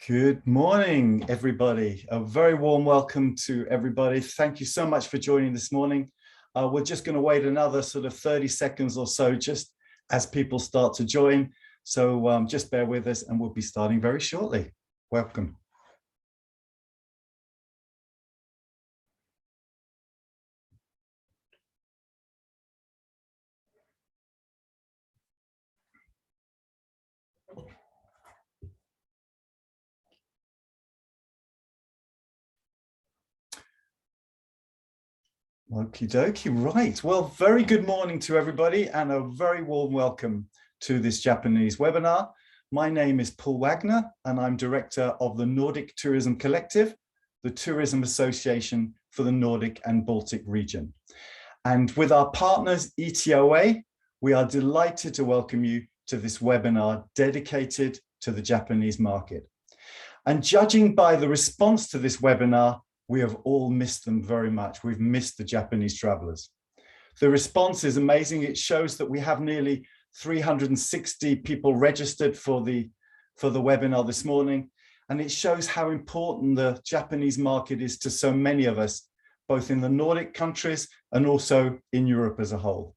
Good morning, everybody. A very warm welcome to everybody. Thank you so much for joining this morning. We're just going to wait another sort of 30 seconds or so just as people start to join. So just bear with us and we'll be starting very shortly. Welcome. Okie dokie, right. Well, very good morning to everybody and a very warm welcome to this Japanese webinar. My name is Paul Wagner and I'm director of the Nordic Tourism Collective, the tourism association for the Nordic and Baltic region. And with our partners ETOA, we are delighted to welcome you to this webinar dedicated to the Japanese market. And judging by the response to this webinar, we have all missed them very much. We've missed the Japanese travelers. The response is amazing. It shows that we have nearly 360 people registered for the webinar this morning. And it shows how important the Japanese market is to so many of us, both in the Nordic countries and also in Europe as a whole.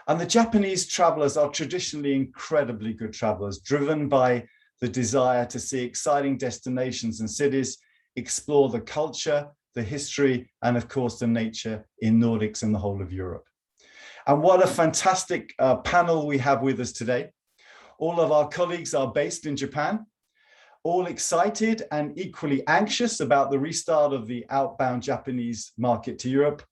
And the Japanese travelers are traditionally incredibly good travelers, driven by the desire to see exciting destinations and cities, explore the culture, the history, and of course the nature in Nordics and the whole of Europe. And what a fantastic panel we have with us today. All of our colleagues are based in Japan, all excited and equally anxious about the restart of the outbound Japanese market to Europe,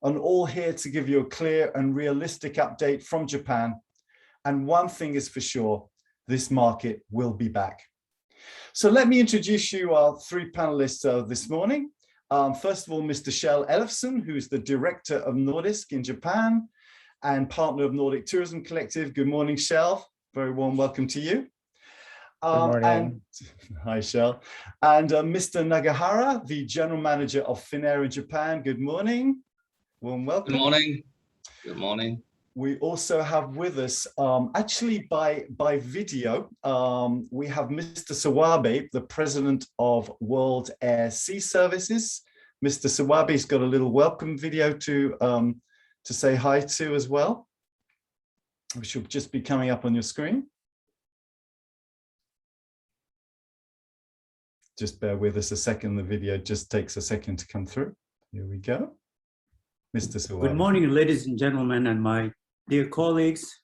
and all here to give you a clear and realistic update from Japan. And one thing is for sure, this market will be back. So let me introduce you our three panelists this morning. First of all, Mr. Kjell Ellefsen, who's the director of Nordisk in Japan and partner of Nordic Tourism Collective. Good morning, Kjell. Very warm welcome to you. Good morning. Hi, Kjell. And Mr. Nagahara, the general manager of Finnair in Japan. Good morning. Warm welcome. Good morning. Good morning. We also have with us, actually by video, we have Mr. Sawabe, the president of World Air Sea Services. Mr. Sawabe's got a little welcome video to say hi to as well, which will just be coming up on your screen. Just bear with us a second. The video just takes a second to come through. Here we go. Mr. Sawabe. Good morning, ladies and gentlemen, and my dear colleagues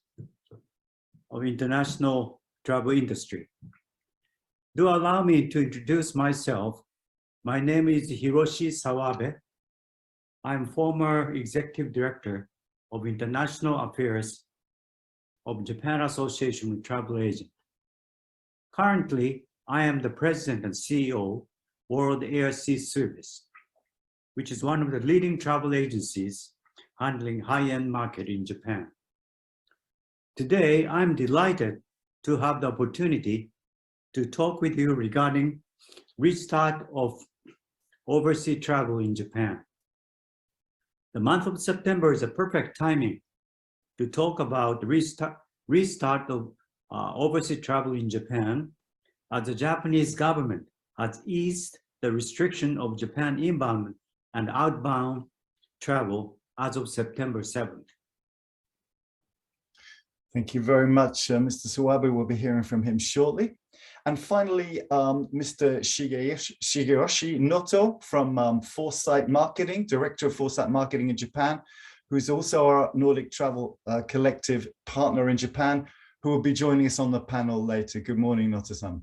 of international travel industry. Do allow me to introduce myself. My name is Hiroshi Sawabe. I'm former executive director of international affairs of Japan Association of Travel Agents. Currently, I am the president and CEO World Air Sea Service, which is one of the leading travel agencies handling high-end market in Japan. Today, I'm delighted to have the opportunity to talk with you regarding restart of overseas travel in Japan. The month of September is a perfect timing to talk about the restart of overseas travel in Japan, as the Japanese government has eased the restriction of Japan inbound and outbound travel as of September 7th. Thank you very much, Mr. Sawabe. We'll be hearing from him shortly. And finally, Mr. Shieyoshi Noto from Foresight Marketing, Director of Foresight Marketing in Japan, who is also our Nordic Travel Collective partner in Japan, who will be joining us on the panel later. Good morning, Noto-san.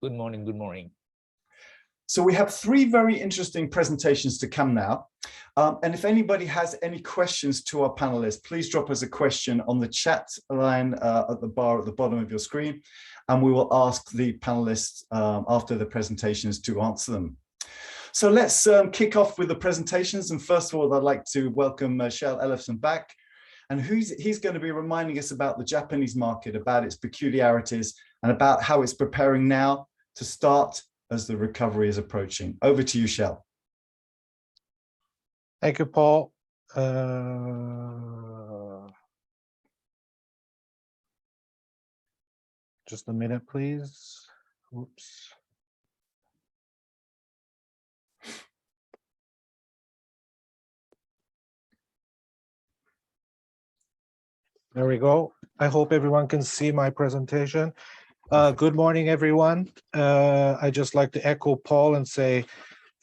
Good morning. Good morning. So we have three very interesting presentations to come now. And if anybody has any questions to our panelists, please drop us a question on the chat line at the bar at the bottom of your screen, and we will ask the panelists after the presentations to answer them. So let's kick off with the presentations. And first of all, I'd like to welcome Kjell Ellefsen back. And he's going to be reminding us about the Japanese market, about its peculiarities, and about how it's preparing now to start as the recovery is approaching. Over to you, Kjell. Thank you, Paul. Just a minute, please. Oops. There we go. I hope everyone can see my presentation. Good morning, everyone. I just like to echo Paul and say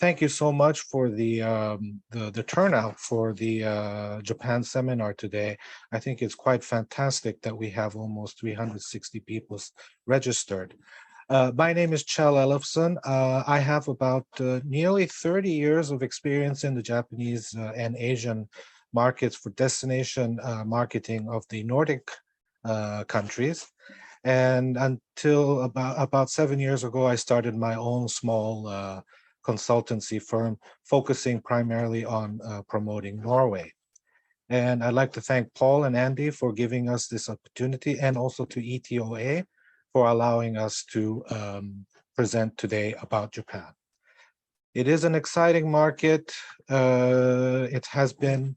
thank you so much for the turnout for the Japan seminar today. I think it's quite fantastic that we have almost 360 people registered. My name is Kjell Ellefsen. I have about nearly 30 years of experience in the Japanese and Asian markets for destination marketing of the Nordic countries. And until about 7 years ago, I started my own small consultancy firm focusing primarily on promoting Norway. And I'd like to thank Paul and Andy for giving us this opportunity, and also to ETOA for allowing us to present today about Japan. It is an exciting market. It has been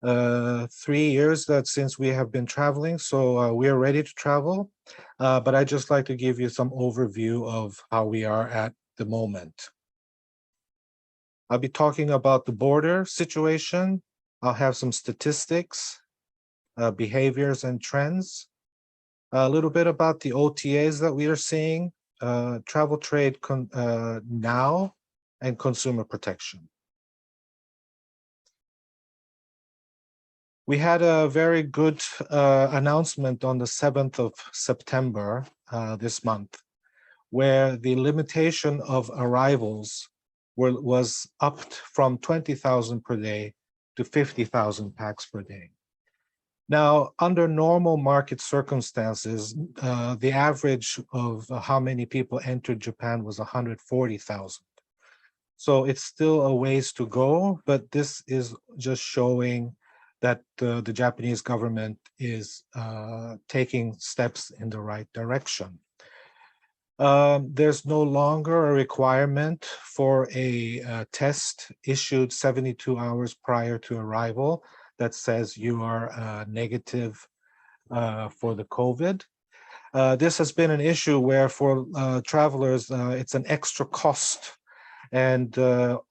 3 years since we have been traveling, so we are ready to travel. But I'd just like to give you some overview of how we are at the moment. I'll be talking about the border situation. I'll have some statistics, behaviors and trends, a little bit about the OTAs that we are seeing, travel trade now, and consumer protection. We had a very good announcement on the 7th of September this month, where the limitation of arrivals was upped from 20,000 per day to 50,000 pax per day. Now, under normal market circumstances, the average of how many people entered Japan was 140,000. So it's still a ways to go, but this is just showing that the Japanese government is taking steps in the right direction. There's no longer a requirement for a test issued 72 hours prior to arrival that says you are negative for the COVID. This has been an issue where for travelers, it's an extra cost. And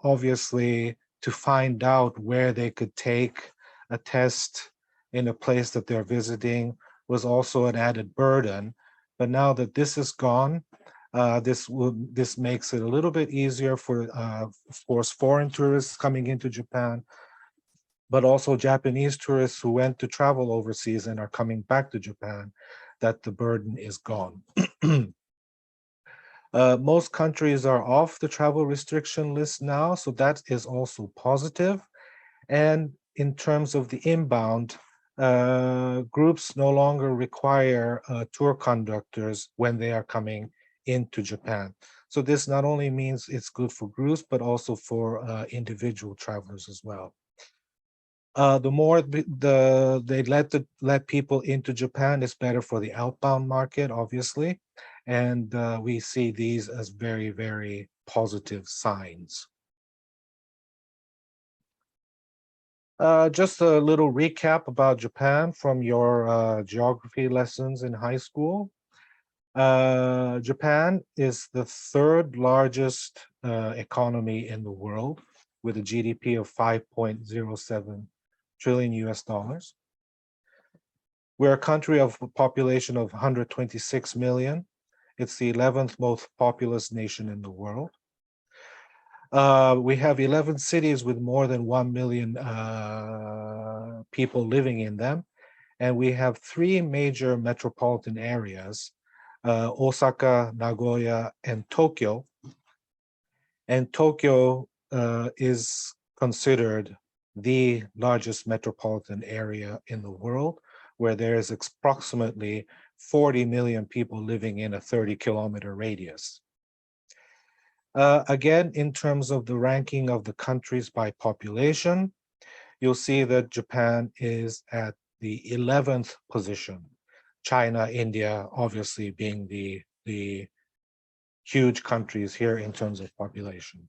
obviously, to find out where they could take a test in a place that they're visiting was also an added burden. But now that this is gone, this makes it a little bit easier for, of course, foreign tourists coming into Japan, but also Japanese tourists who went to travel overseas and are coming back to Japan, that the burden is gone. Most countries are off the travel restriction list now, so that is also positive. And in terms of the inbound, groups no longer require tour conductors when they are coming into Japan. So this not only means it's good for groups, but also for individual travelers as well. The more they let people into Japan, it's better for the outbound market, obviously. And we see these as very, very positive signs. Just a little recap about Japan from your geography lessons in high school. Japan is the third largest economy in the world with a GDP of 5.07 trillion US dollars. We're a country of a population of 126 million. It's the 11th most populous nation in the world. We have 11 cities with more than 1 million people living in them. And we have 3 major metropolitan areas, Osaka, Nagoya, and Tokyo. And Tokyo is considered the largest metropolitan area in the world, where there is approximately 40 million people living in a 30-kilometer radius. Again, in terms of the ranking of the countries by population, you'll see that Japan is at the 11th position. China, India, obviously being the huge countries here in terms of population.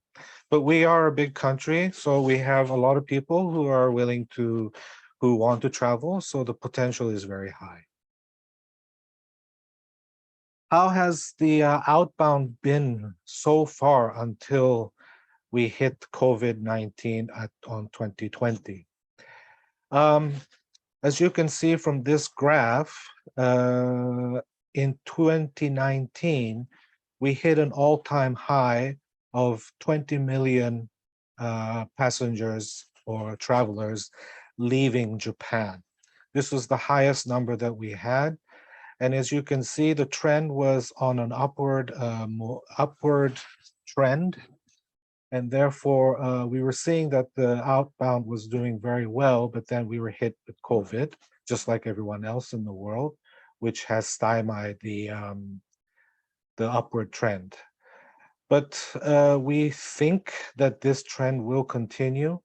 But we are a big country, so we have a lot of people who are willing to, who want to travel, so the potential is very high. How has the outbound been so far until we hit COVID-19 on 2020? As you can see from this graph, in 2019, we hit an all-time high of 20 million passengers or travelers leaving Japan. This was the highest number that we had. And as you can see, the trend was on an upward trend. And therefore, we were seeing that the outbound was doing very well, but then we were hit with COVID, just like everyone else in the world, which has stymied the upward trend. But we think that this trend will continue.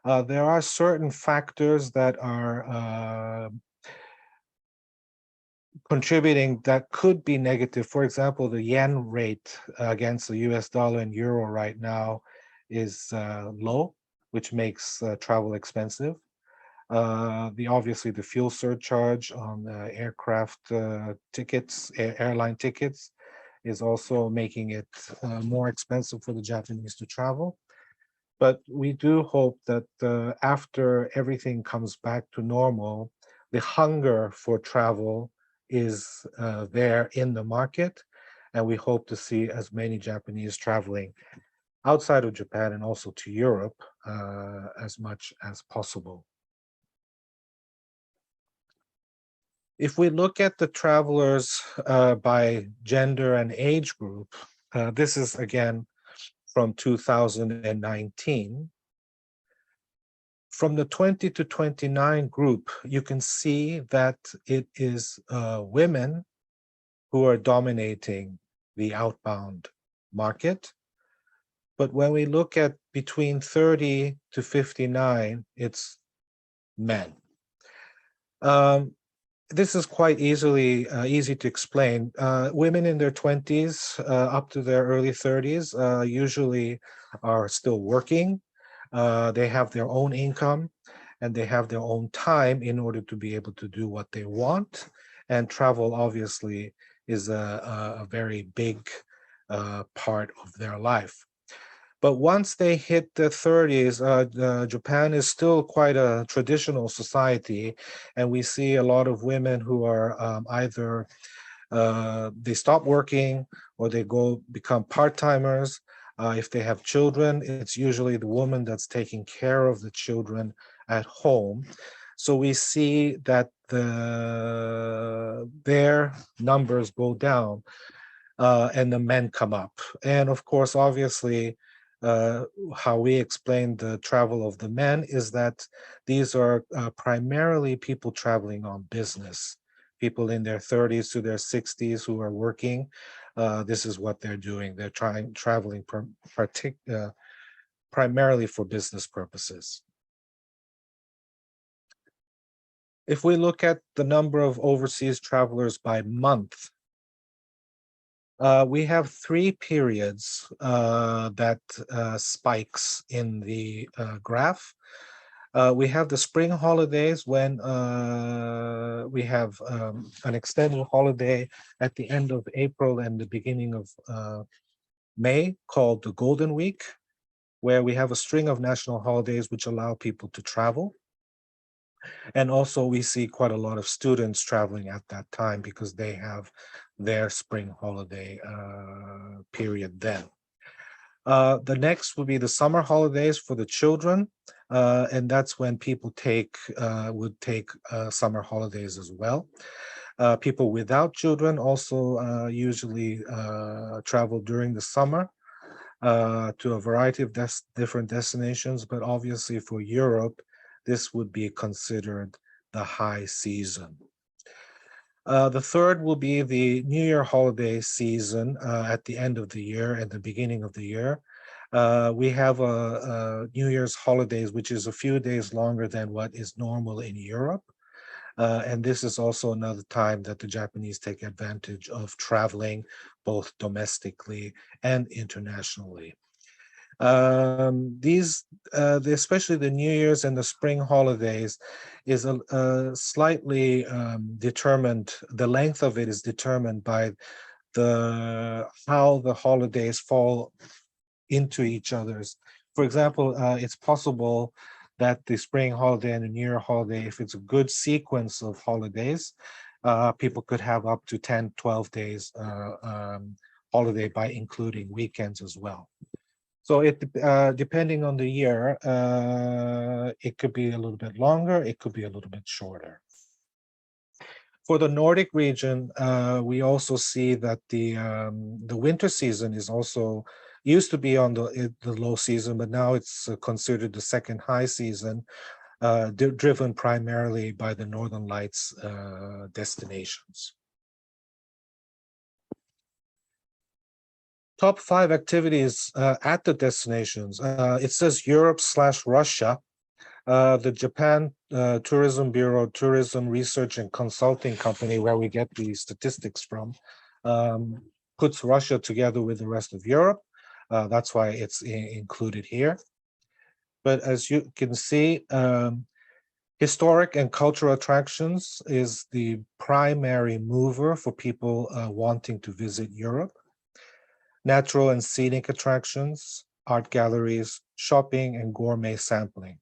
There are certain factors that are contributing that could be negative. For example, the yen rate against the US dollar and euro right now is low, which makes travel expensive. Obviously the fuel surcharge on aircraft tickets, airline tickets, is also making it more expensive for the Japanese to travel. But we do hope that after everything comes back to normal, the hunger for travel is there in the market, and we hope to see as many Japanese traveling outside of Japan and also to Europe as much as possible. If we look at the travelers by gender and age group, this is again from 2019. From the 20 to 29 group, you can see that it is women who are dominating the outbound market. But when we look at between 30 to 59, it's men. This is quite easy to explain. Women in their 20s up to their early 30s usually are still working. They have their own income and they have their own time in order to be able to do what they want. And travel obviously is a very big part of their life. But once they hit the 30s, Japan is still quite a traditional society. And we see a lot of women who are either they stop working or they become part-timers. If they have children, it's usually the woman that's taking care of the children at home. So we see that their numbers go down and the men come up. And of course, obviously, how we explain the travel of the men is that these are primarily people traveling on business, people in their 30s to their 60s who are working. This is what they're doing. They're traveling primarily for business purposes. If we look at the number of overseas travelers by month, we have 3 periods that spikes in the graph. We have the spring holidays when we have an extended holiday at the end of April and the beginning of May called the Golden Week, where we have a string of national holidays which allow people to travel. And also we see quite a lot of students traveling at that time because they have their spring holiday period then. The next would be the summer holidays for the children. And that's when people would take summer holidays as well. People without children also usually travel during the summer to a variety of different destinations, but obviously for Europe, this would be considered the high season. The third will be the New Year holiday season at the end of the year and the beginning of the year. We have a New Year's holidays, which is a few days longer than what is normal in Europe. And this is also another time that the Japanese take advantage of traveling both domestically and internationally. Especially the New Year's and the spring holidays is slightly determined, the length of it is determined by how the holidays fall into each other's. For example, it's possible that the spring holiday and the New Year holiday, if it's a good sequence of holidays, people could have up to 10, 12 days holiday by including weekends as well. So it depending on the year, it could be a little bit longer, it could be a little bit shorter. For the Nordic region, we also see that the winter season is also used to be on the low season, but now it's considered the second high season, driven primarily by the Northern Lights destinations. Top 5 activities at the destinations. It says Europe/Russia. The Japan Tourism Bureau, Tourism Research and Consulting Company, where we get the statistics from, puts Russia together with the rest of Europe. That's why it's included here. But as you can see, historic and cultural attractions is the primary mover for people wanting to visit Europe. Natural and scenic attractions, art galleries, shopping, and gourmet sampling.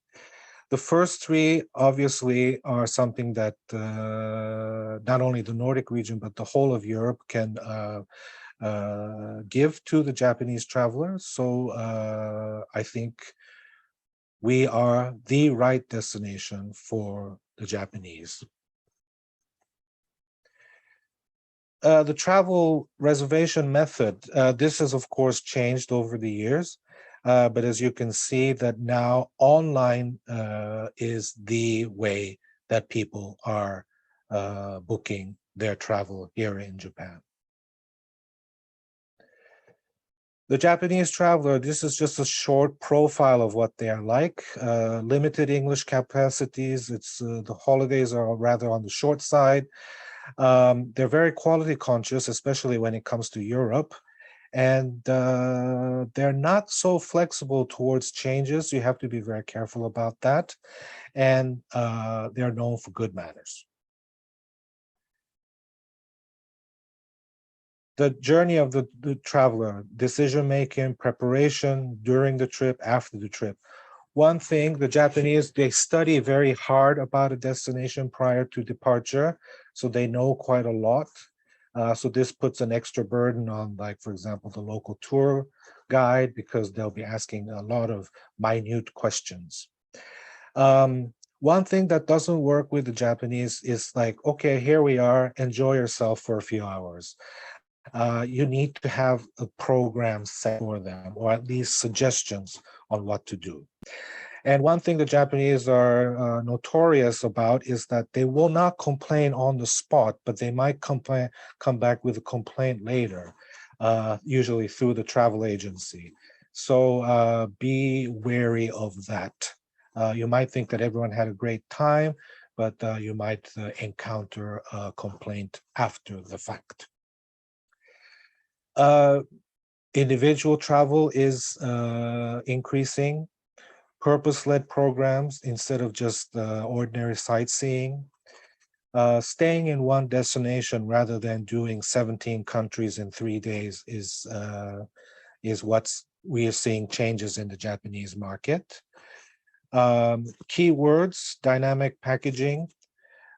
The first 3 obviously are something that not only the Nordic region, but the whole of Europe can give to the Japanese traveler. So I think we are the right destination for the Japanese. The travel reservation method, this has of course changed over the years, but as you can see that now online is the way that people are booking their travel here in Japan. The Japanese traveler, this is just a short profile of what they are like. Limited English capacities, the holidays are rather on the short side. They're very quality conscious, especially when it comes to Europe. And they're not so flexible towards changes. You have to be very careful about that. And they're known for good manners. The journey of the traveler, decision-making, preparation during the trip, after the trip. One thing, the Japanese, they study very hard about a destination prior to departure, so they know quite a lot. So this puts an extra burden on, like, for example, the local tour guide, because they'll be asking a lot of minute questions. One thing that doesn't work with the Japanese is like, okay, here we are, enjoy yourself for a few hours. You need to have a program set for them, or at least suggestions on what to do. And one thing the Japanese are notorious about is that they will not complain on the spot, but they might come back with a complaint later, usually through the travel agency. So be wary of that. You might think that everyone had a great time, but you might encounter a complaint after the fact. Individual travel is increasing. Purpose-led programs instead of just ordinary sightseeing. Staying in one destination rather than doing 17 countries in 3 days is what we are seeing changes in the Japanese market. Keywords, dynamic packaging,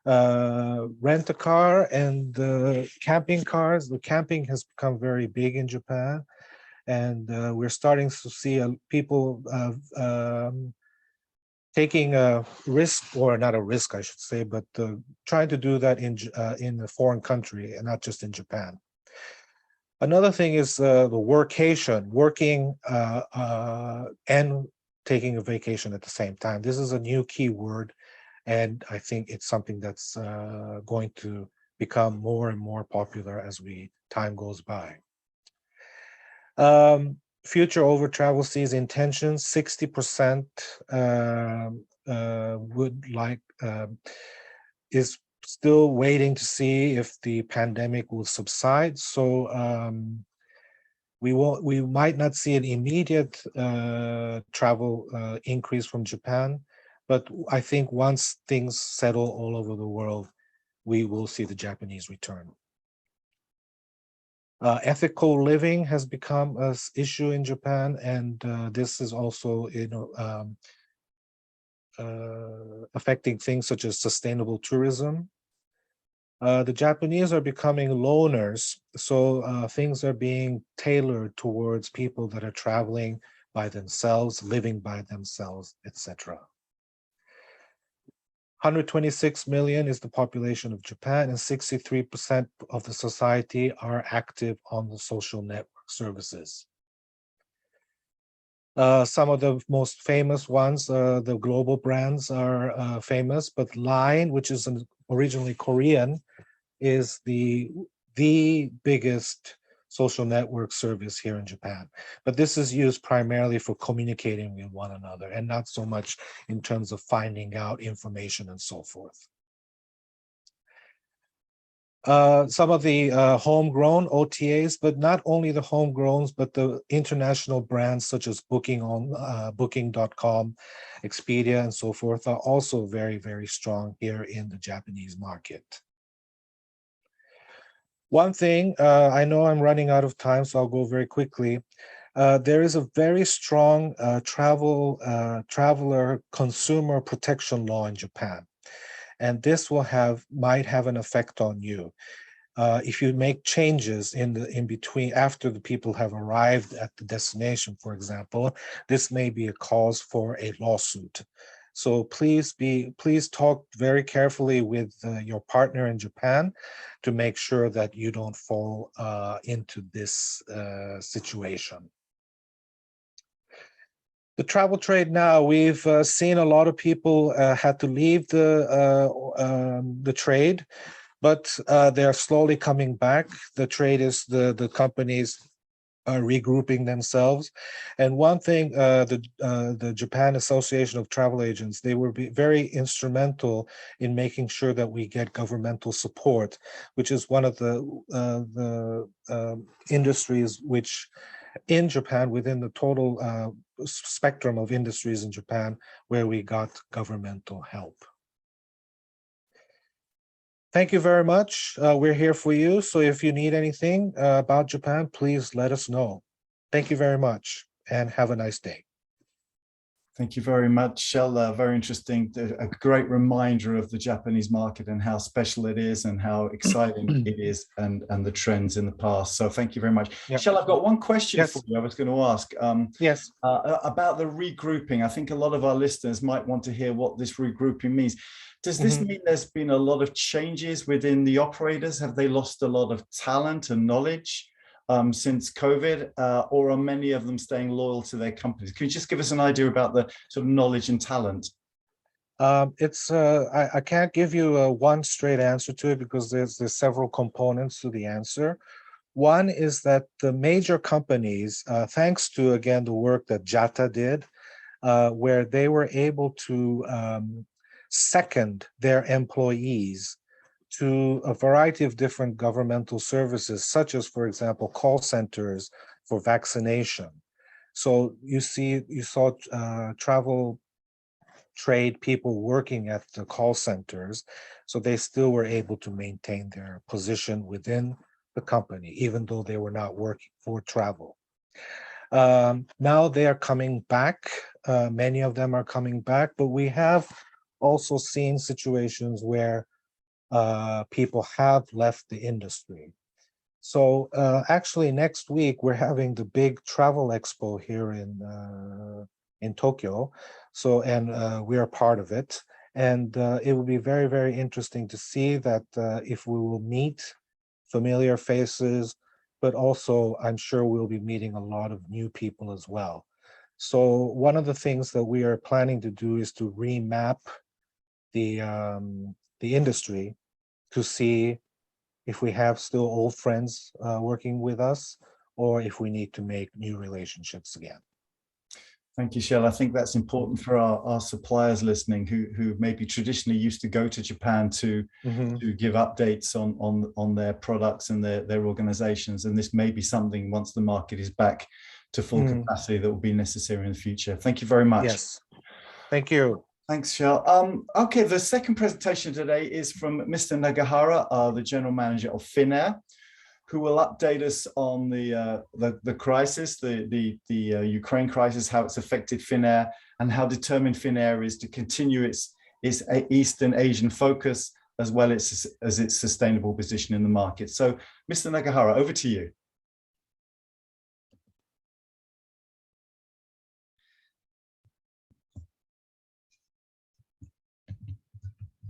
rent a car and camping cars. The camping has become very big in Japan. And we're starting to see people taking a risk, or not a risk, I should say, but trying to do that in a foreign country and not just in Japan. Another thing is the workation, working and taking a vacation at the same time. This is a new keyword, and I think it's something that's going to become more and more popular as time goes by. Future over travel sees intentions, 60% would like, is still waiting to see if the pandemic will subside. So we might not see an immediate travel increase from Japan, but I think once things settle all over the world, we will see the Japanese return. Ethical living has become an issue in Japan, and this is also, affecting things such as sustainable tourism. The Japanese are becoming loners, so things are being tailored towards people that are traveling by themselves, living by themselves, etc. 126 million is the population of Japan, and 63% of the society are active on the social network services. Some of the most famous ones, the global brands are famous, but Line, which is originally Korean, is the biggest social network service here in Japan. But this is used primarily for communicating with one another and not so much in terms of finding out information and so forth. Some of the homegrown OTAs, but not only the homegrowns, but the international brands such as Booking.com, Expedia, and so forth are also very, very strong here in the Japanese market. One thing, I know I'm running out of time, so I'll go very quickly. There is a very strong traveler consumer protection law in Japan. And this might have an effect on you. If you make changes in between after the people have arrived at the destination, for example, this may be a cause for a lawsuit. So please talk very carefully with your partner in Japan to make sure that you don't fall into this situation. The travel trade now, we've seen a lot of people had to leave the trade, but they're slowly coming back. The trade is the companies are regrouping themselves. And one thing, the Japan Association of Travel Agents, they were very instrumental in making sure that we get governmental support, which is one of the industries which in Japan, within the total spectrum of industries in Japan, where we got governmental help. Thank you very much. We're here for you. So if you need anything about Japan, please let us know. Thank you very much and have a nice day. Thank you very much, Kjell. Very interesting, a great reminder of the Japanese market and how special it is and how exciting it is and the trends in the past. So thank you very much. Yep. Kjell, I've got one question Yes. for you. I was going to ask Yes. about the regrouping. I think a lot of our listeners might want to hear what this regrouping means. Does this mean there's been a lot of changes within the operators? Have they lost a lot of talent and knowledge since COVID, or are many of them staying loyal to their companies? Can you just give us an idea about the sort of knowledge and talent? I can't give you one straight answer to it because there's several components to the answer. One is that the major companies, thanks to, again, the work that JATA did, where they were able to second their employees to a variety of different governmental services, such as, for example, call centers for vaccination. So you saw travel trade people working at the call centers, so they still were able to maintain their position within the company, even though they were not working for travel. Now they are coming back. Many of them are coming back, but we have also seen situations where people have left the industry. So actually next week, we're having the big travel expo here in Tokyo. So, and we are part of it. And it will be very, very interesting to see that if we will meet familiar faces, but also I'm sure we'll be meeting a lot of new people as well. So one of the things that we are planning to do is to remap the industry to see if we have still old friends working with us or if we need to make new relationships again. Thank you, Kjell. I think that's important for our suppliers listening who maybe traditionally used to go to Japan to give updates on their products and their organizations. And this may be something, once the market is back to full capacity, that will be necessary in the future. Thank you very much. Yes. Thank you. Thanks, Kjell. Okay, the second presentation today is from Mr. Nagahara, the General Manager of Finnair, who will update us on the crisis, the Ukraine crisis, how it's affected Finnair, and how determined Finnair is to continue its Eastern Asian focus as well as its sustainable position in the market. So, Mr. Nagahara, over to you.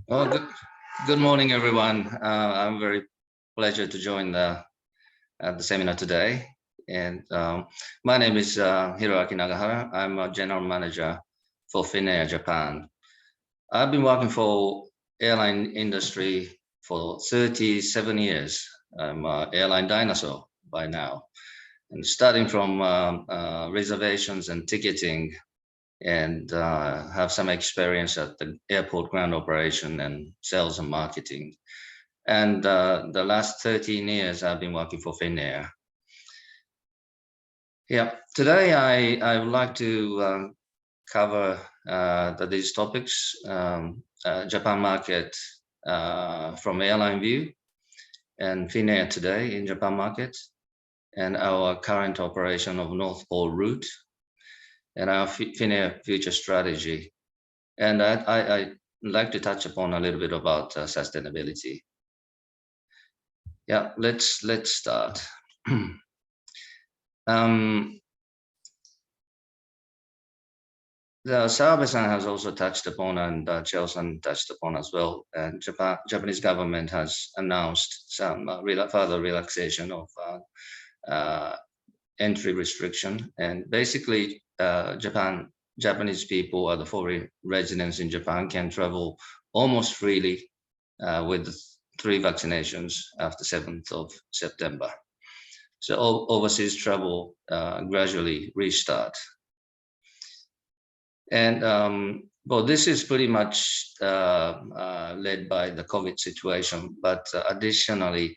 Well, good morning, everyone. I'm very pleasure to join the seminar today. And my name is Hirokaki Nagahara. I'm a general manager for Finnair Japan. I've been working for airline industry for 37 years. I'm an airline dinosaur by now. And starting from reservations and ticketing, and have some experience at the airport ground operation and sales and marketing. And the last 13 years I've been working for Finnair. Yeah, today I would like to cover these topics, Japan market from airline view, and Finnair today in Japan market, and our current operation of North Pole route, and our Finnair future strategy. And I'd like to touch upon a little bit about sustainability. Yeah, let's start. The Sawabe-san has also touched upon, and Kjell-san touched upon as well. And Japanese government has announced some further relaxation of entry restriction, and basically Japanese people or the foreign residents in Japan can travel almost freely with 3 vaccinations after 7th of September. So overseas travel gradually restart. And well, this is pretty much led by the COVID situation, but additionally,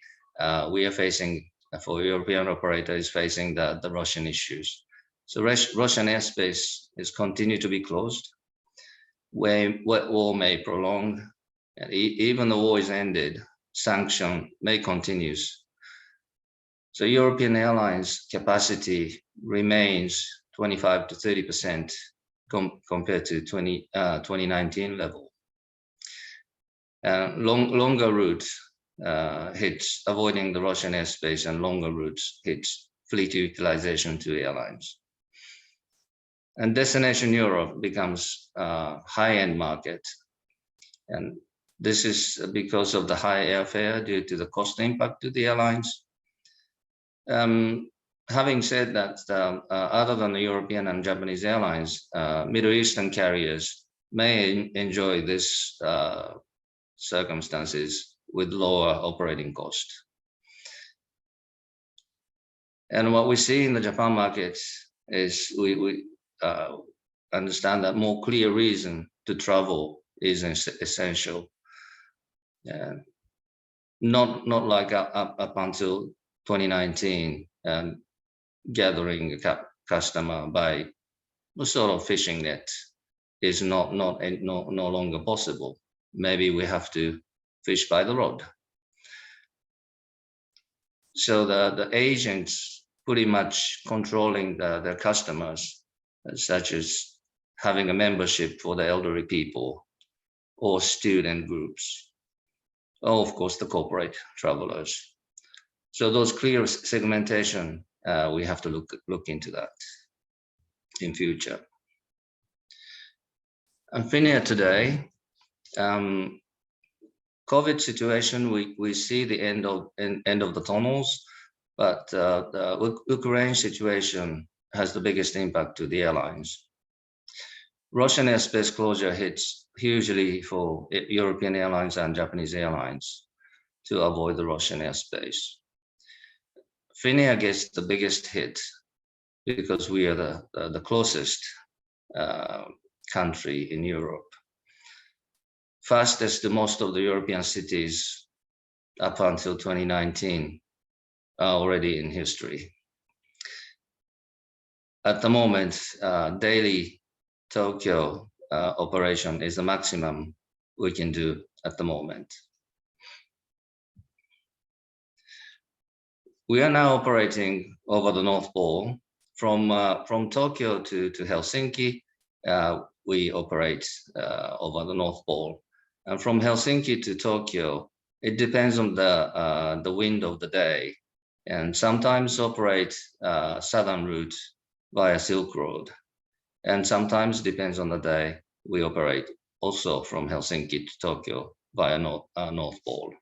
we are facing, for European operators, facing the Russian issues. So Russian airspace is continued to be closed. War may prolong, and even the war is ended, sanction may continue. So European Airlines capacity remains 25 to 30% compared to 2019 level. Longer routes hits avoiding the Russian airspace, and longer routes hits fleet utilization to airlines. And destination Europe becomes a high-end market. And this is because of the high airfare due to the cost impact to the airlines. Having said that, other than the European and Japanese airlines, Middle Eastern carriers may enjoy this circumstances with lower operating cost. And what we see in the Japan market is we understand that more clear reason to travel is essential. Not like up until 2019, gathering a customer by a sort of fishing net is no longer possible. Maybe we have to fish by the rod. So the agents pretty much controlling their customers, such as having a membership for the elderly people or student groups, or of course the corporate travelers. So those clear segmentation, we have to look into that in future. And Finnair today, COVID situation, we see the end of the tunnels, but the Ukraine situation has the biggest impact to the airlines. Russian airspace closure hits hugely for European airlines and Japanese airlines to avoid the Russian airspace. Finnair gets the biggest hit because we are the closest country in Europe. Fastest to most of the European cities up until 2019 are already in history. At the moment, daily Tokyo operation is the maximum we can do at the moment. We are now operating over the North Pole from Tokyo to Helsinki we operate over the North Pole. And from Helsinki to Tokyo, it depends on the wind of the day, and sometimes operate southern route via Silk Road. And sometimes, depends on the day, we operate also from Helsinki to Tokyo via North Pole.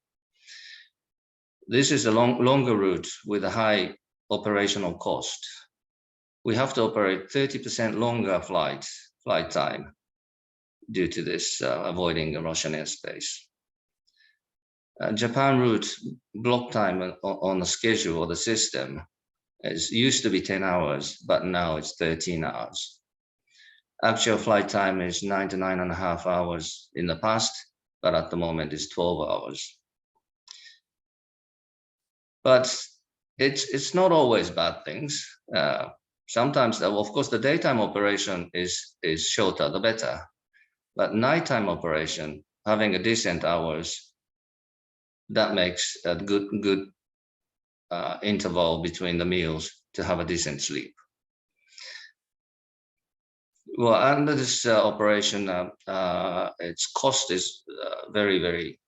This is a longer route with a high operational cost. We have to operate 30% longer flight time due to this, avoiding the Russian airspace. Japan route block time on the schedule or the system used to be 10 hours, but now it's 13 hours. Actual flight time is 9 to 9.5 hours in the past, but at the moment it's 12 hours. But it's not always bad things. Sometimes, of course, the daytime operation is shorter, the better. But nighttime operation, having a decent hours, that makes a good interval between the meals to have a decent sleep. Well, under this operation, its cost is very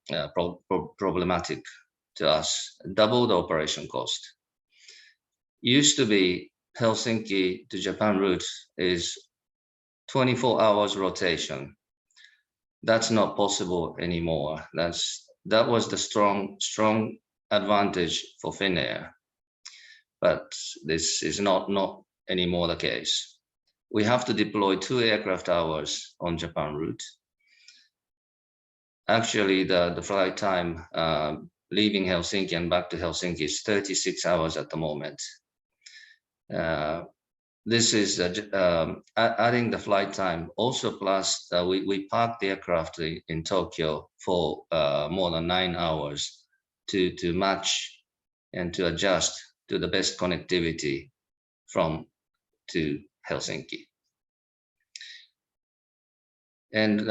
problematic to us. Double the operation cost. Used to be Helsinki to Japan route is 24 hours rotation. That's not possible anymore. That was the strong advantage for Finnair, but this is not anymore the case. We have to deploy 2 aircraft hours on Japan route. Actually, the flight time leaving Helsinki and back to Helsinki is 36 hours at the moment. This is adding the flight time. Also, plus we parked the aircraft in Tokyo for more than 9 hours to match and to adjust to the best connectivity from to Helsinki. And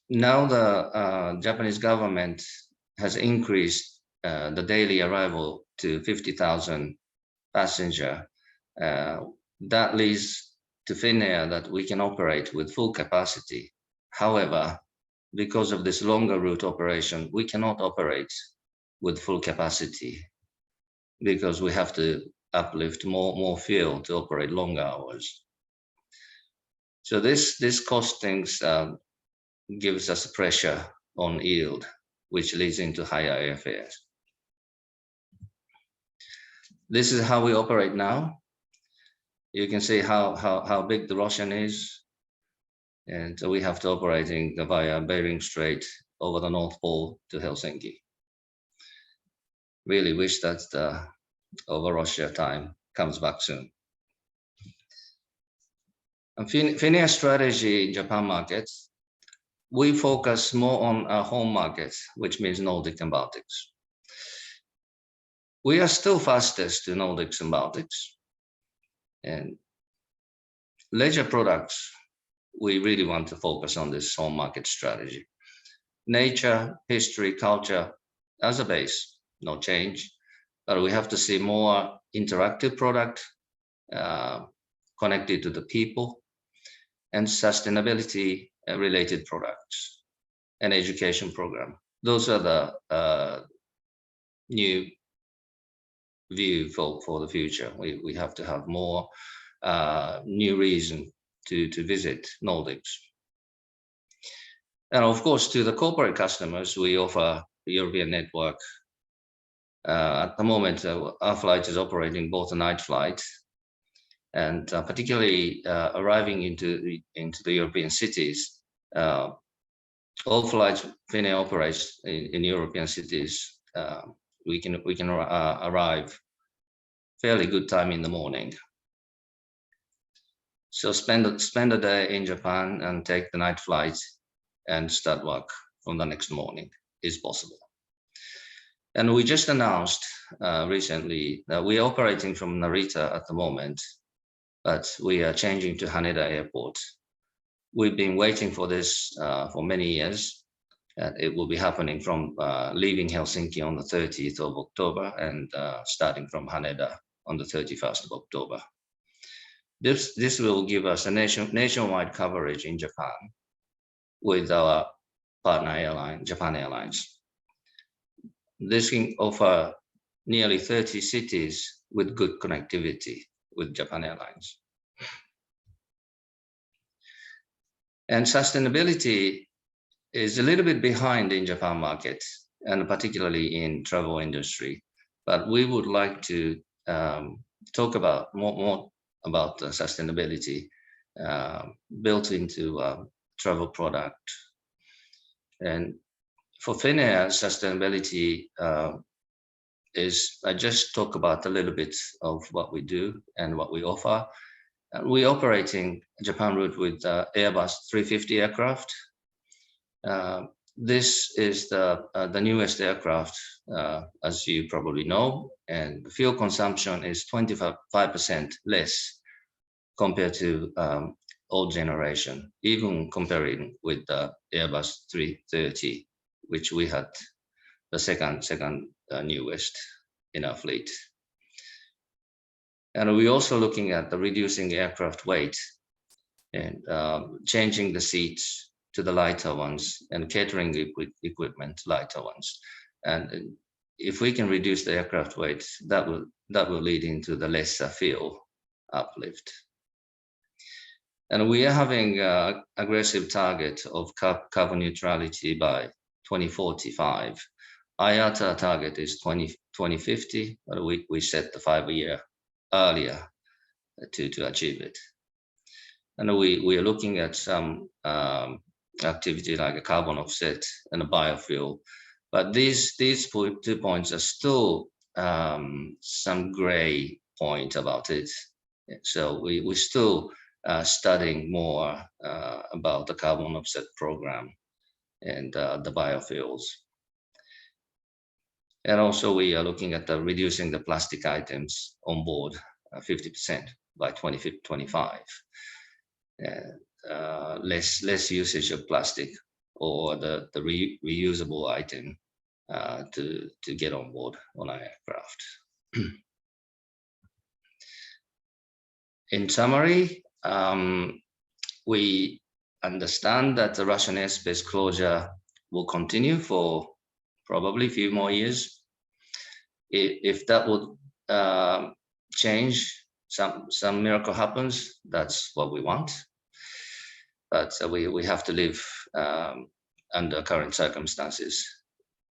now the Japanese government has increased the daily arrival to 50,000 passenger. That leads to Finnair that we can operate with full capacity. However, because of this longer route operation, we cannot operate with full capacity because we have to uplift more fuel to operate longer hours. So this costings gives us pressure on yield, which leads into higher airfares. This is how we operate now. You can see how big the Russian is. And so we have to operating via Bering Strait over the North Pole to Helsinki. Really wish that the over Russia time comes back soon. And Finnair strategy in Japan markets, we focus more on our home markets, which means Nordic and Baltics. We are still fastest to Nordics and Baltics. And leisure products, we really want to focus on this home market strategy. Nature, history, culture as a base, no change. But we have to see more interactive product connected to the people and sustainability related products and education program. Those are the new view for the future. We have to have more new reason to visit Nordics. And of course, to the corporate customers, we offer European network. At the moment, our flight is operating both a night flight and particularly arriving into the European cities. All flights Finnair operates in European cities. We can arrive fairly good time in the morning. So spend a day in Japan and take the night flight and start work from the next morning is possible. And we just announced recently that we are operating from Narita at the moment, but we are changing to Haneda Airport. We've been waiting for this for many years. It will be happening from leaving Helsinki on the 30th of October and starting from Haneda on the 31st of October. This will give us a nationwide coverage in Japan with our partner airline, Japan Airlines. This can offer nearly 30 cities with good connectivity with Japan Airlines. And sustainability is a little bit behind in Japan market, and particularly in travel industry. But we would like to talk about more about sustainability built into travel product. And for Finnair, sustainability is, I just talk about a little bit of what we do and what we offer. We're operating Japan route with Airbus 350 aircraft. This is the newest aircraft, as you probably know, and fuel consumption is 25% less compared to old generation, even comparing with the Airbus 330, which we had the second newest in our fleet. And we're also looking at the reducing aircraft weight and changing the seats to the lighter ones and catering equipment lighter ones. And if we can reduce the aircraft weight, that will lead into the lesser fuel uplift. And we are having an aggressive target of carbon neutrality by 2045. IATA target is 2050, but we set the 5 year earlier to achieve it. And we are looking at some activity like a carbon offset and a biofuel. But these 2 points are still some gray point about it. So we're still studying more about the carbon offset program and the biofuels. And also we are looking at reducing the plastic items on board 50% by 2025. Less usage of plastic or the reusable item to get on board on our aircraft. In summary, we understand that the Russian airspace closure will continue for probably a few more years. If that would change, some miracle happens, that's what we want. But we have to live under current circumstances.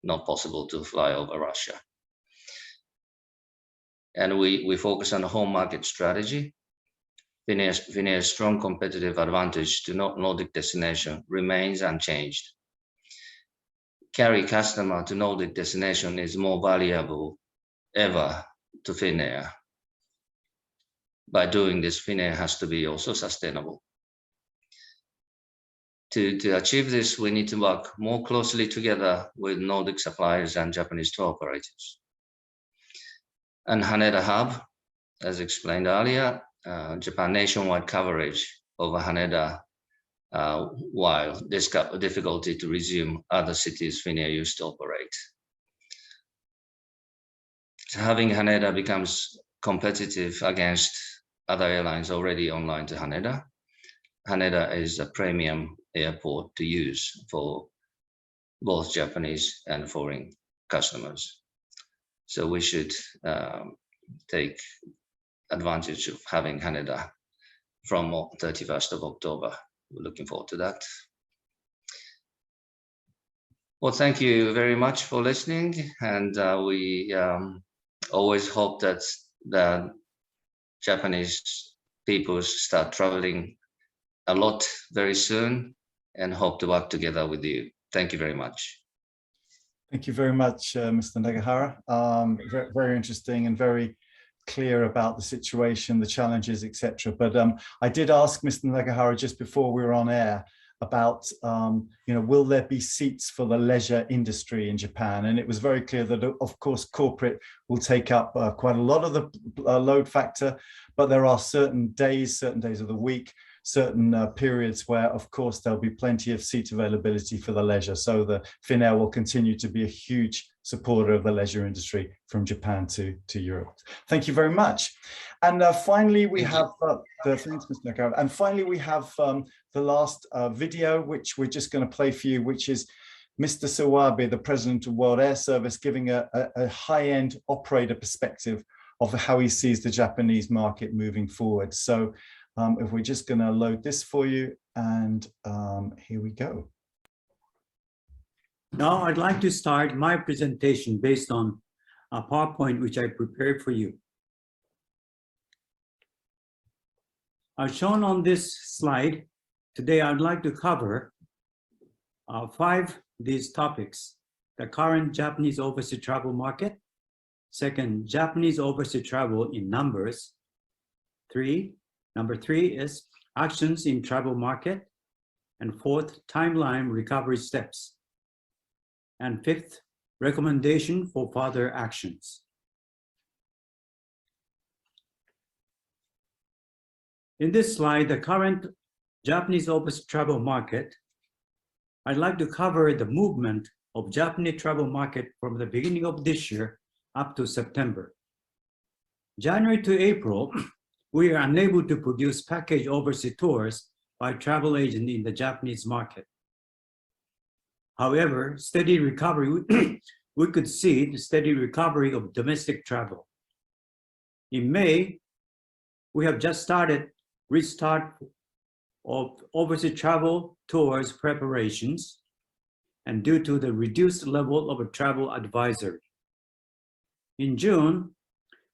Not possible to fly over Russia. And we focus on the home market strategy. Finnair's strong competitive advantage to Nordic destination remains unchanged. Carry customer to Nordic destination is more valuable ever to Finnair. By doing this, Finnair has to be also sustainable. To achieve this, we need to work more closely together with Nordic suppliers and Japanese tour operators. And Haneda Hub, as explained earlier, Japan nationwide coverage over Haneda, while this got difficulty to resume other cities Finnair used to operate. So having Haneda becomes competitive against other airlines already online to Haneda. Haneda is a premium airport to use for both Japanese and foreign customers. So we should take advantage of having Haneda from 31st of October. We're looking forward to that. Well, thank you very much for listening. And we always hope that the Japanese people start traveling a lot very soon and hope to work together with you. Thank you very much. Thank you very much, Mr. Nagahara. Very interesting and very clear about the situation, the challenges, etc. But I did ask Mr. Nagahara just before we were on air about, will there be seats for the leisure industry in Japan? And it was very clear that, of course, corporate will take up quite a lot of the load factor, but there are certain days of the week, certain periods where, of course, there'll be plenty of seat availability for the leisure. So the Finnair will continue to be a huge supporter of the leisure industry from Japan to Europe. Thank you very much. And finally, we have thanks, Mr. Nagahara. And finally, we have the last video, which we're just going to play for you, which is Mr. Sawabe, the president of World Air Service, giving a high-end operator perspective of how he sees the Japanese market moving forward. So if we're just going to load this for you, and here we go. Now I'd like to start my presentation based on a PowerPoint which I prepared for you. As shown on this slide, today I'd like to cover 5 these topics: the current Japanese overseas travel market, second, Japanese overseas travel in numbers, number 3 is actions in travel market, and 4th, timeline recovery steps, and 5th, recommendation for further actions. In this slide, the current Japanese overseas travel market, I'd like to cover the movement of Japanese travel market from the beginning of this year up to September. January to April, we are unable to produce package overseas tours by travel agents in the Japanese market. However, steady recovery, we could see the steady recovery of domestic travel. In May, we have just started restart of overseas travel tours preparations, and due to the reduced level of a travel advisory. In June,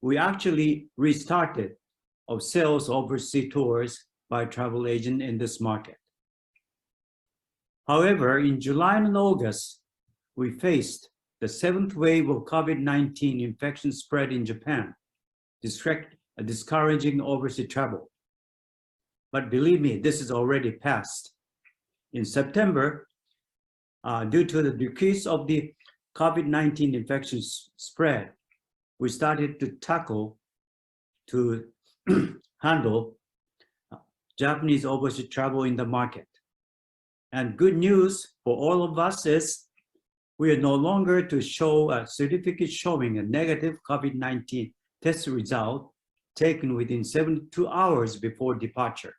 we actually restarted of sales overseas tours by travel agent in this market. However, in July and August, we faced the 7th wave of COVID-19 infection spread in Japan, discouraging overseas travel. But believe me, this is already past. In September, due to the decrease of the COVID-19 infection spread, we started to tackle to handle Japanese overseas travel in the market. And good news for all of us is we are no longer to show a certificate showing a negative COVID-19 test result taken within 72 hours before departure.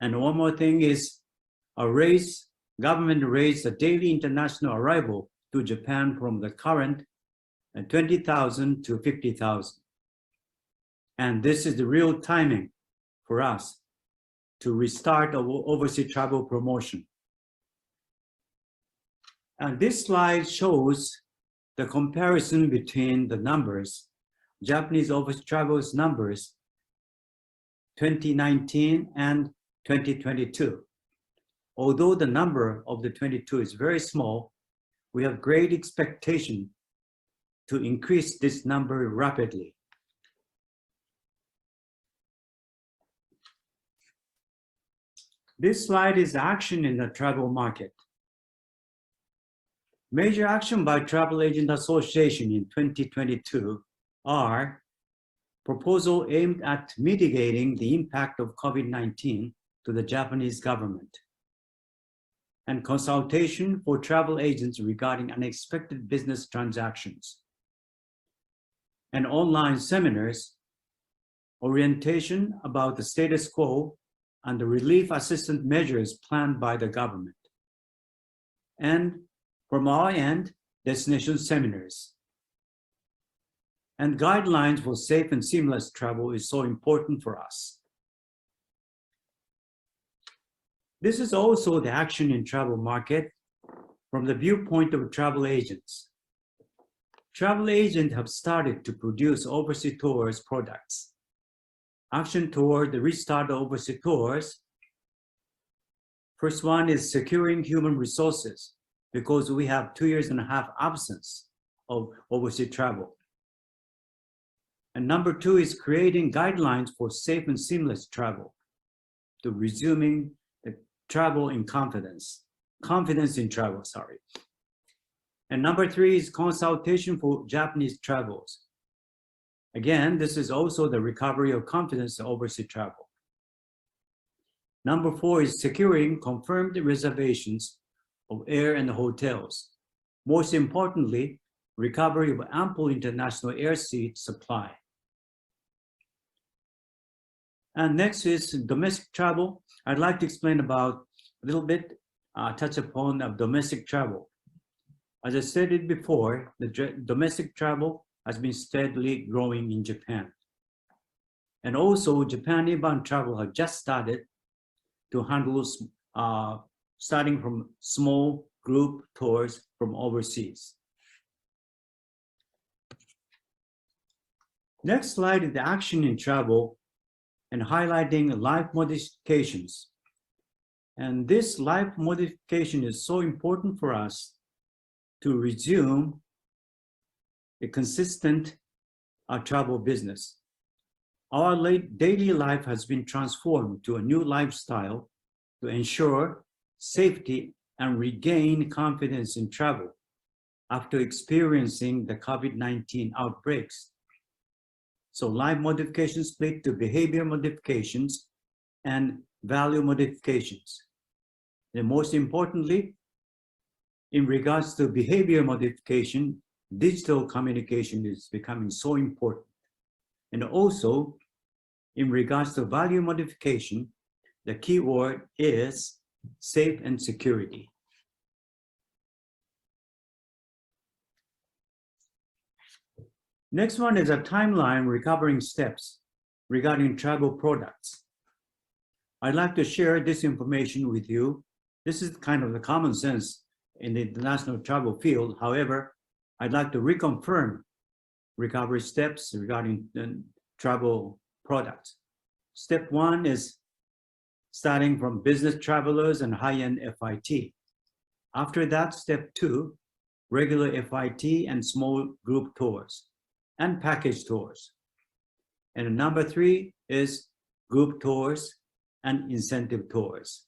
And one more thing is government raised the daily international arrival to Japan from the current 20,000 to 50,000. And this is the real timing for us to restart our overseas travel promotion. And this slide shows the comparison between the numbers, Japanese overseas travel's numbers, 2019 and 2022. Although the number of the 22 is very small, we have great expectation to increase this number rapidly. This slide is action in the travel market. Major action by Travel Agent Association in 2022 are proposal aimed at mitigating the impact of COVID-19 to the Japanese government, and consultation for travel agents regarding unexpected business transactions, and online seminars, orientation about the status quo and the relief assistance measures planned by the government. And from our end, destination seminars. And guidelines for safe and seamless travel is so important for us. This is also the action in travel market from the viewpoint of travel agents. Travel agents have started to produce overseas tours products. Action toward the restart of overseas tours. First one is securing human resources, because we have 2.5 years absence of overseas travel. And number 2 is creating guidelines for safe and seamless travel, to resuming the travel in confidence in travel, sorry. And number 3 is consultation for Japanese travels. Again, this is also the recovery of confidence in overseas travel. Number 4 is securing confirmed reservations of air and hotels Most importantly, recovery of ample international air seat supply. And next is domestic travel. I'd like to explain about a little bit, touch upon domestic travel. As I stated before, the domestic travel has been steadily growing in Japan. And also Japan inbound travel has just started to handle, starting from small group tours from overseas. Next slide is the action in travel and highlighting life modifications. And this life modification is so important for us to resume a consistent travel business. Our daily life has been transformed to a new lifestyle to ensure safety and regain confidence in travel after experiencing the COVID-19 outbreaks. So life modifications split to behavior modifications and value modifications. And most importantly, in regards to behavior modification, digital communication is becoming so important. And also, in regards to value modification, the key word is safe and security. Next one is a timeline recovering steps regarding travel products. I'd like to share this information with you. This is kind of the common sense in the international travel field. However, I'd like to reconfirm recovery steps regarding the travel products. Step one is starting from business travelers and high-end FIT. After that, step two, regular FIT and small group tours and package tours. And number three is group tours and incentive tours.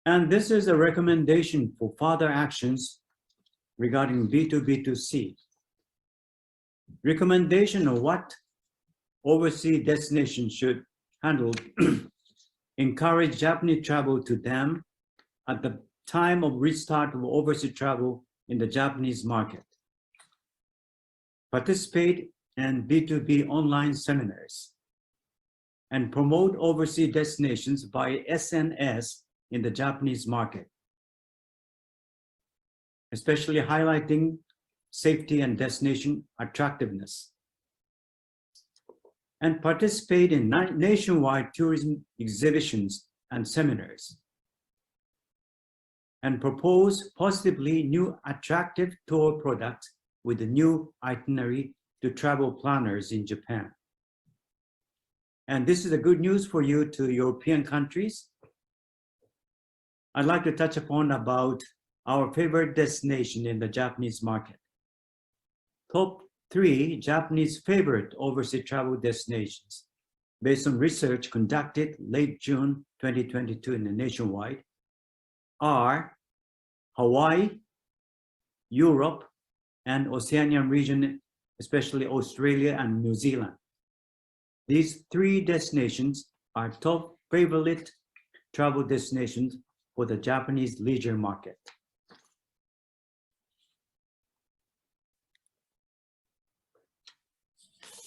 And this is a recommendation for further actions regarding B2B2C. Recommendation of what overseas destinations should handle. Encourage Japanese travel to them at the time of restart of overseas travel in the Japanese market. Participate in B2B online seminars and promote overseas destinations by SNS in the Japanese market, especially highlighting safety and destination attractiveness. And participate in nationwide tourism exhibitions and seminars. And propose positively new attractive tour products with a new itinerary to travel planners in Japan. And this is the good news for you to European countries. I'd like to touch upon about our favorite destination in the Japanese market. Top 3 Japanese favorite overseas travel destinations based on research conducted late June 2022 in the nationwide are Hawaii, Europe, and Oceanian region, especially Australia and New Zealand. These 3 destinations are top favorite travel destinations for the Japanese leisure market.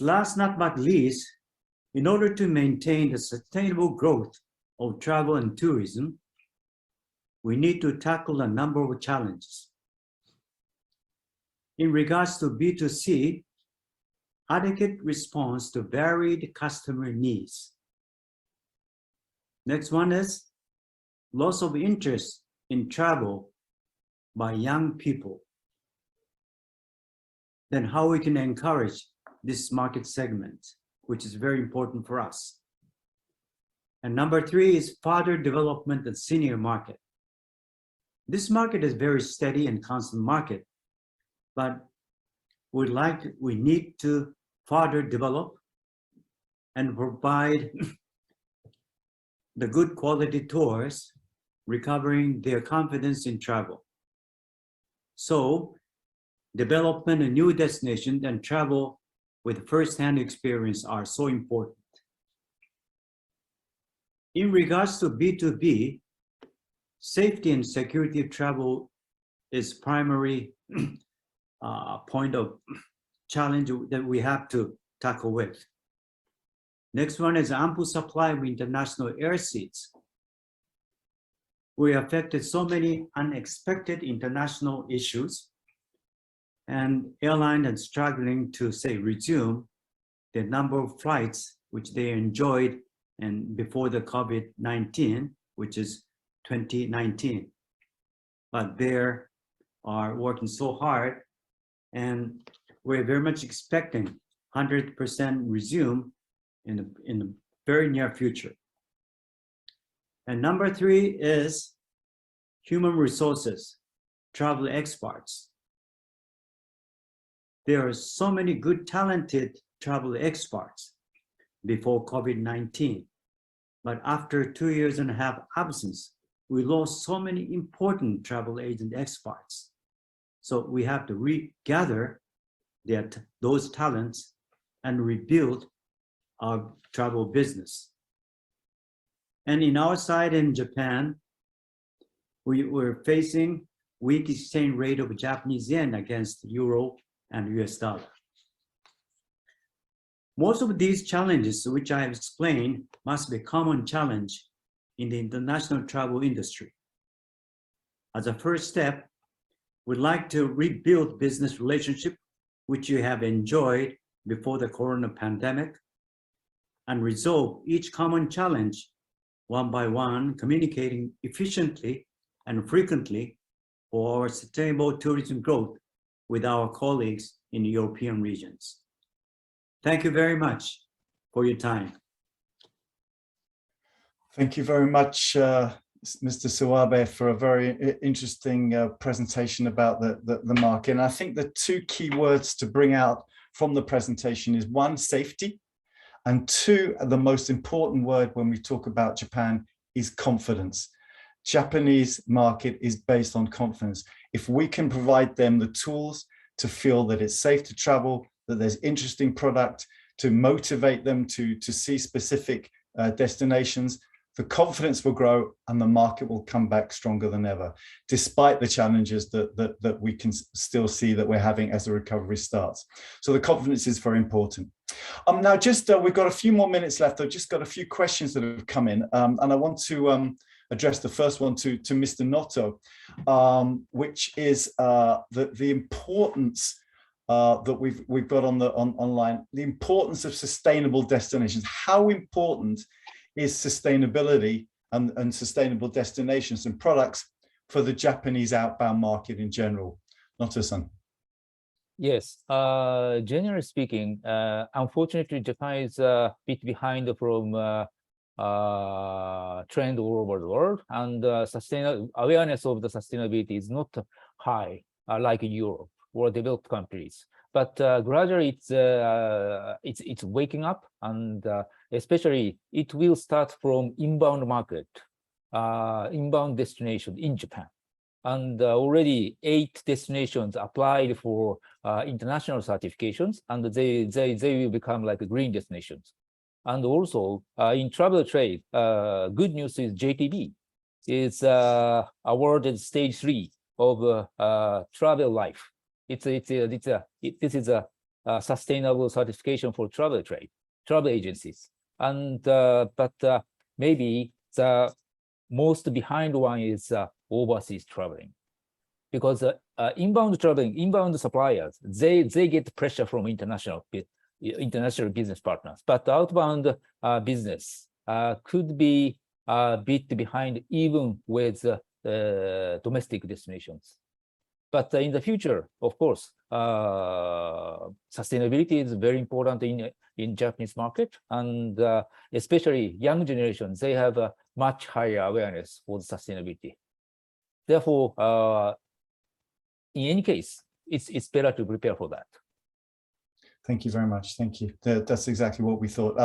Last but not least, in order to maintain the sustainable growth of travel and tourism, we need to tackle a number of challenges. In regards to B2C, adequate response to varied customer needs. Next one is loss of interest in travel by young people. Then how we can encourage this market segment, which is very important for us. And number 3 is further development of senior market. This market is very steady and constant market, but we need to further develop and provide the good quality tours, recovering their confidence in travel. So development of new destinations and travel with first-hand experience are so important. In regards to B2B, safety and security of travel is primary point of challenge that we have to tackle with. Next one is ample supply of international air seats. We affected so many unexpected international issues, and airlines are struggling to say resume the number of flights which they enjoyed and before the COVID-19, which is 2019. But they are working so hard, and we're very much expecting 100% resume in the very near future. And number 3 is human resources, travel experts. There are so many good, talented travel experts before COVID-19. But after 2.5 years absence, we lost so many important travel agent experts. So we have to regather those talents and rebuild our travel business. And in our side in Japan, we were facing weak exchange rate of Japanese yen against euro and US dollar. Most of these challenges, which I have explained, must be a common challenge in the international travel industry. As a first step, we'd like to rebuild business relationship, which you have enjoyed before the corona pandemic, and resolve each common challenge one by one, communicating efficiently and frequently for our sustainable tourism growth with our colleagues in the European regions. Thank you very much for your time. Thank you very much, Mr. Sawabe, for a very interesting presentation about the market. And I think the 2 key words to bring out from the presentation is 1, safety, and 2, the most important word when we talk about Japan is confidence. Japanese market is based on confidence. If we can provide them the tools to feel that it's safe to travel, that there's interesting product, to motivate them to see specific destinations, the confidence will grow and the market will come back stronger than ever, despite the challenges that we can still see that we're having as the recovery starts. So the confidence is very important. Now, just we've got a few more minutes left. I've just got a few questions that have come in, and I want to address the first one to Mr. Noto, which is the importance that we've got online, the importance of sustainable destinations. How important is sustainability and sustainable destinations and products for the Japanese outbound market in general? Noto-san. Yes, generally speaking, unfortunately, Japan is a bit behind from trend all over the world, and awareness of the sustainability is not high like in Europe or developed countries. But gradually, it's waking up, and especially it will start from inbound market, inbound destination in Japan. And already 8 destinations applied for international certifications, and they will become like green destinations. And also in travel trade, good news is JTB is awarded stage 3 of travel life. This is a sustainable certification for travel trade, travel agencies. And but maybe the most behind one is overseas traveling, because inbound traveling, inbound suppliers, they get pressure from international business partners, but outbound business could be a bit behind even with domestic destinations. But in the future, of course, sustainability is very important in Japanese market, and especially young generations, they have a much higher awareness for sustainability. Therefore, in any case, it's better to prepare for that. Thank you very much. Thank you. That's exactly what we thought.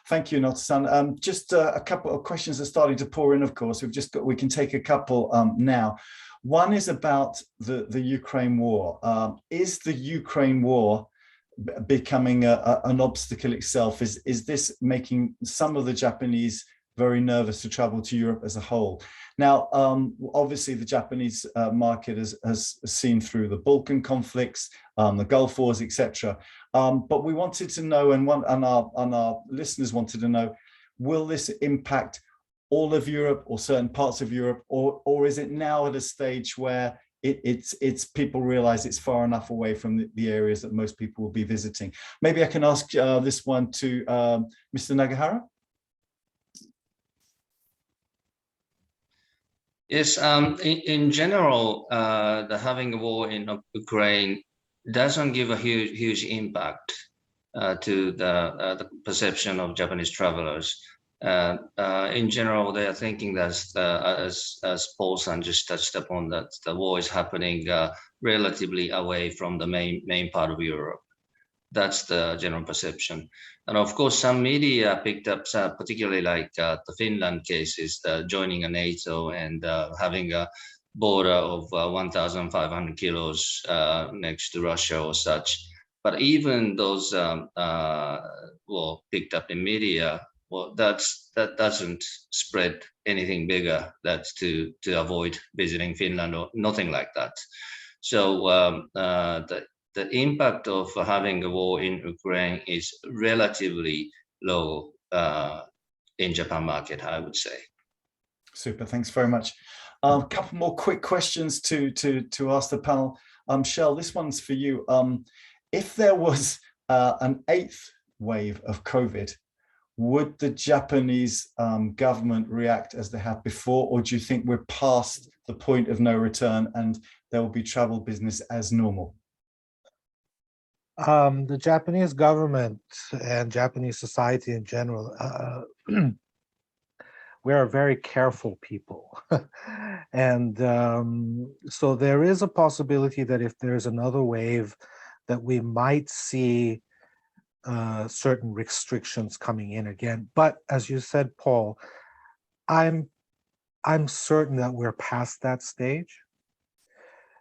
Thank you, Noto-san. Just a couple of questions are starting to pour in, of course. We can take a couple now. One is about the Ukraine war. Is the Ukraine war becoming an obstacle itself? Is this making some of the Japanese very nervous to travel to Europe as a whole. Now, obviously, the Japanese market has seen through the Balkan conflicts, the Gulf Wars, etc. But we wanted to know, and our listeners wanted to know, will this impact all of Europe or certain parts of Europe, or is it now at a stage where it's people realize it's far enough away from the areas that most people will be visiting? Maybe I can ask this one to Mr. Nagahara. Yes, in general, the having a war in Ukraine doesn't give a huge impact to the perception of Japanese travelers. In general, they are thinking that, as Paul-san just touched upon, that the war is happening relatively away from the main part of Europe. That's the general perception. And of course, some media picked up, particularly like the Finland cases, joining a NATO and having a border of 1,500 kilos next to Russia or such. But even those well, picked up in media, well, that doesn't spread anything bigger. That's to avoid visiting Finland or nothing like that. So the impact of having a war in Ukraine is relatively low in Japan market, I would say. Super, thanks very much. A couple more quick questions to ask the panel. Kjell, this one's for you. If there was an 8th wave of COVID, would the Japanese government react as they have before, or do you think we're past the point of no return and there will be travel business as normal? The Japanese government and Japanese society in general, we are very careful people. And so there is a possibility that if there's another wave, that we might see certain restrictions coming in again. But as you said, Paul, I'm certain that we're past that stage.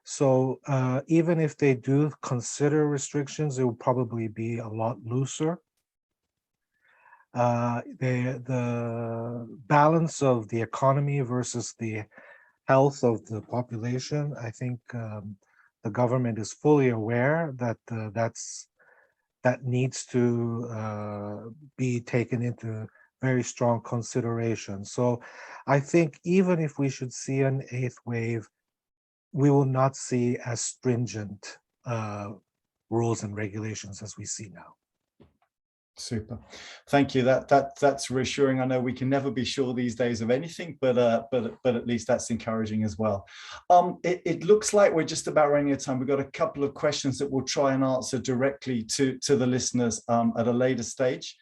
So even if they do consider restrictions, it will probably be a lot looser. The balance of the economy versus the health of the population, I think the government is fully aware that that needs to be taken into very strong consideration. So I think even if we should see an 8th wave, we will not see as stringent rules and regulations as we see now. Super, thank you. That's reassuring. I know we can never be sure these days of anything, but at least that's encouraging as well. It looks like we're just about running out of time. We've got a couple of questions that we'll try and answer directly to the listeners at a later stage.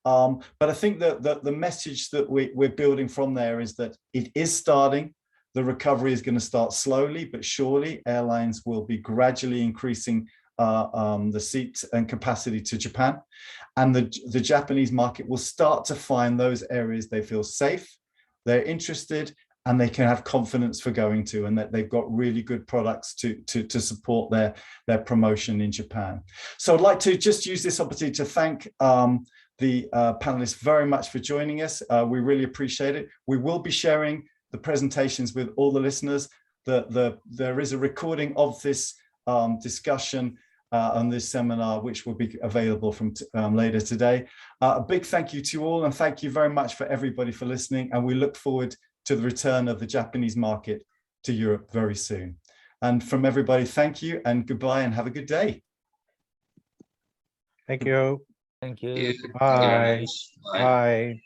But I think that the message that we're building from there is that it is starting. The recovery is going to start slowly but surely. Airlines will be gradually increasing the seats and capacity to Japan, and the Japanese market will start to find those areas they feel safe, they're interested, and they can have confidence for going to, and that they've got really good products to support their promotion in Japan. So I'd like to just use this opportunity to thank the panelists very much for joining us. We really appreciate it. We will be sharing the presentations with all the listeners. There is a recording of this discussion on this seminar, which will be available from later today. A big thank you to all, and thank you very much for everybody for listening. And we look forward to the return of the Japanese market to Europe very soon. And from everybody, thank you and goodbye, and have a good day. Thank you. Thank you. Bye. Bye.